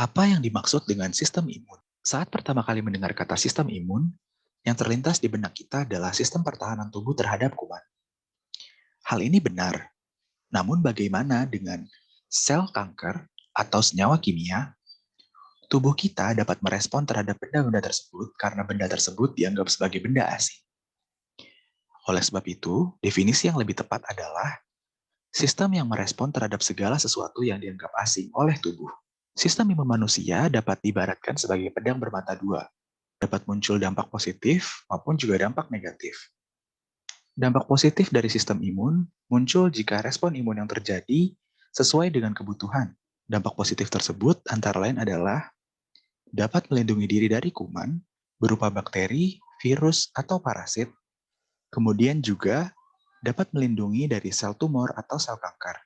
Apa yang dimaksud dengan sistem imun? Saat pertama kali mendengar kata sistem imun, yang terlintas di benak kita adalah sistem pertahanan tubuh terhadap kuman. Hal ini benar, namun bagaimana dengan sel kanker atau senyawa kimia? Tubuh kita dapat merespon terhadap benda-benda tersebut karena benda tersebut dianggap sebagai benda asing. Oleh sebab itu, definisi yang lebih tepat adalah sistem yang merespon terhadap segala sesuatu yang dianggap asing oleh tubuh. Sistem imun manusia dapat diibaratkan sebagai pedang bermata dua. Dapat muncul dampak positif maupun juga dampak negatif. Dampak positif dari sistem imun muncul jika respon imun yang terjadi sesuai dengan kebutuhan. Dampak positif tersebut antara lain adalah dapat melindungi diri dari kuman berupa bakteri, virus, atau parasit. Kemudian juga dapat melindungi dari sel tumor atau sel kanker.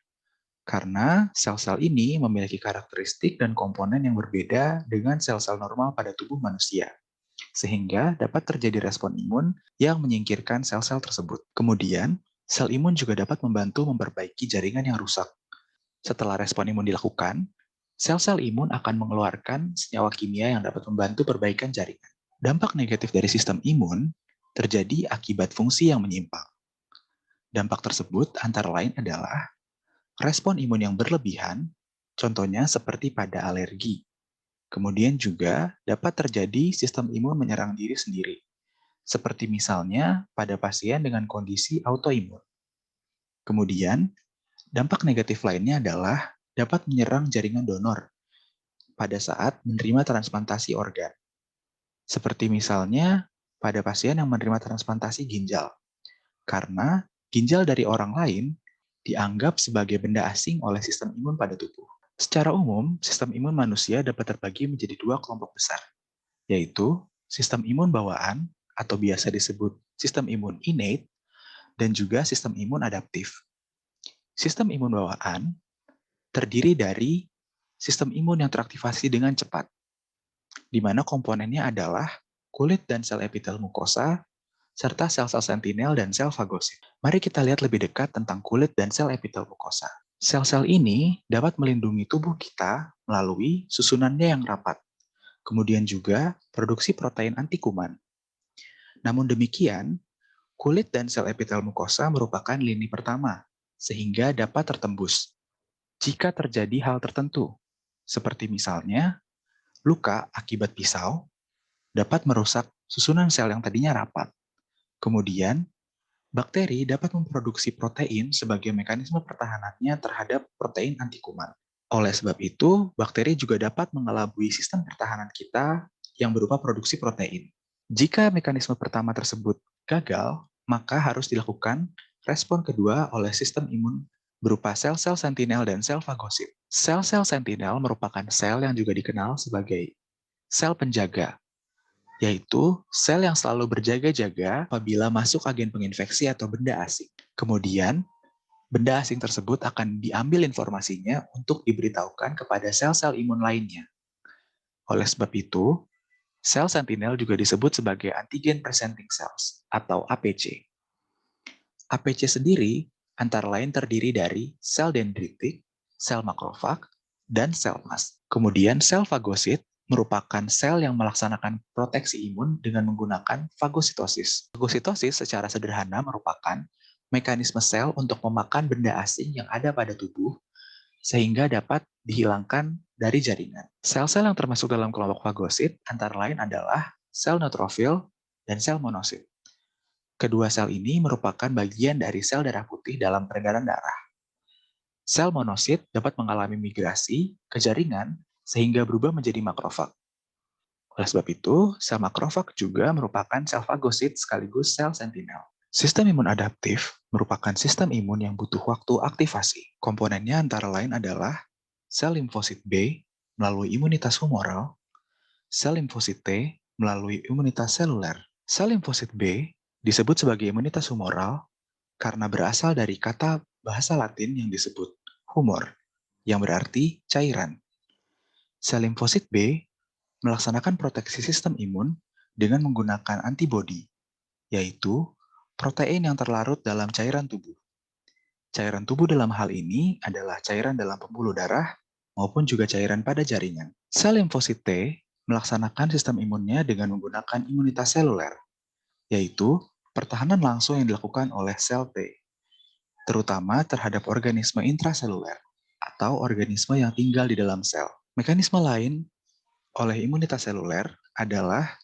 Karena sel-sel ini memiliki karakteristik dan komponen yang berbeda dengan sel-sel normal pada tubuh manusia, sehingga dapat terjadi respon imun yang menyingkirkan sel-sel tersebut. Kemudian, sel imun juga dapat membantu memperbaiki jaringan yang rusak. Setelah respon imun dilakukan, sel-sel imun akan mengeluarkan senyawa kimia yang dapat membantu perbaikan jaringan. Dampak negatif dari sistem imun terjadi akibat fungsi yang menyimpang. Dampak tersebut antara lain adalah respon imun yang berlebihan, contohnya seperti pada alergi. Kemudian juga dapat terjadi sistem imun menyerang diri sendiri, seperti misalnya pada pasien dengan kondisi autoimun. Kemudian, dampak negatif lainnya adalah dapat menyerang jaringan donor pada saat menerima transplantasi organ, seperti misalnya pada pasien yang menerima transplantasi ginjal, karena ginjal dari orang lain dianggap sebagai benda asing oleh sistem imun pada tubuh. Secara umum, sistem imun manusia dapat terbagi menjadi dua kelompok besar, yaitu sistem imun bawaan atau biasa disebut sistem imun innate dan juga sistem imun adaptif. Sistem imun bawaan terdiri dari sistem imun yang teraktivasi dengan cepat, di mana komponennya adalah kulit dan sel epitel mukosa, serta sel-sel sentinel dan sel fagosit. Mari kita lihat lebih dekat tentang kulit dan sel epitel mukosa. Sel-sel ini dapat melindungi tubuh kita melalui susunannya yang rapat, kemudian juga produksi protein anti kuman. Namun demikian, kulit dan sel epitel mukosa merupakan lini pertama, sehingga dapat tertembus jika terjadi hal tertentu, seperti misalnya luka akibat pisau dapat merusak susunan sel yang tadinya rapat. Kemudian, bakteri dapat memproduksi protein sebagai mekanisme pertahanannya terhadap protein anti kuman. Oleh sebab itu, bakteri juga dapat mengelabui sistem pertahanan kita yang berupa produksi protein. Jika mekanisme pertama tersebut gagal, maka harus dilakukan respon kedua oleh sistem imun berupa sel-sel sentinel dan sel fagosit. Sel-sel sentinel merupakan sel yang juga dikenal sebagai sel penjaga, yaitu sel yang selalu berjaga-jaga apabila masuk agen penginfeksi atau benda asing. Kemudian, benda asing tersebut akan diambil informasinya untuk diberitahukan kepada sel-sel imun lainnya. Oleh sebab itu, sel sentinel juga disebut sebagai antigen presenting cells atau APC. APC sendiri antara lain terdiri dari sel dendritik, sel makrofag, dan sel mast. Kemudian sel fagosit merupakan sel yang melaksanakan proteksi imun dengan menggunakan fagositosis. Fagositosis secara sederhana merupakan mekanisme sel untuk memakan benda asing yang ada pada tubuh sehingga dapat dihilangkan dari jaringan. Sel-sel yang termasuk dalam kelompok fagosit antara lain adalah sel neutrofil dan sel monosit. Kedua sel ini merupakan bagian dari sel darah putih dalam peredaran darah. Sel monosit dapat mengalami migrasi ke jaringan sehingga berubah menjadi makrofag. Oleh sebab itu, sel makrofag juga merupakan sel fagosit sekaligus sel sentinel. Sistem imun adaptif merupakan sistem imun yang butuh waktu aktivasi. Komponennya antara lain adalah sel limfosit B melalui imunitas humoral, sel limfosit T melalui imunitas seluler. Sel limfosit B disebut sebagai imunitas humoral karena berasal dari kata bahasa Latin yang disebut humor, yang berarti cairan. Sel limfosit B melaksanakan proteksi sistem imun dengan menggunakan antibodi, yaitu protein yang terlarut dalam cairan tubuh. Cairan tubuh dalam hal ini adalah cairan dalam pembuluh darah maupun juga cairan pada jaringan. Sel limfosit T melaksanakan sistem imunnya dengan menggunakan imunitas seluler, yaitu pertahanan langsung yang dilakukan oleh sel T, terutama terhadap organisme intraseluler atau organisme yang tinggal di dalam sel. Mekanisme lain oleh imunitas seluler adalah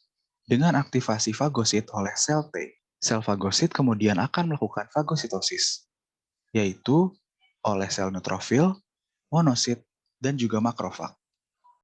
dengan aktivasi fagosit oleh sel T. Sel fagosit kemudian akan melakukan fagositosis, yaitu oleh sel neutrofil, monosit, dan juga makrofag.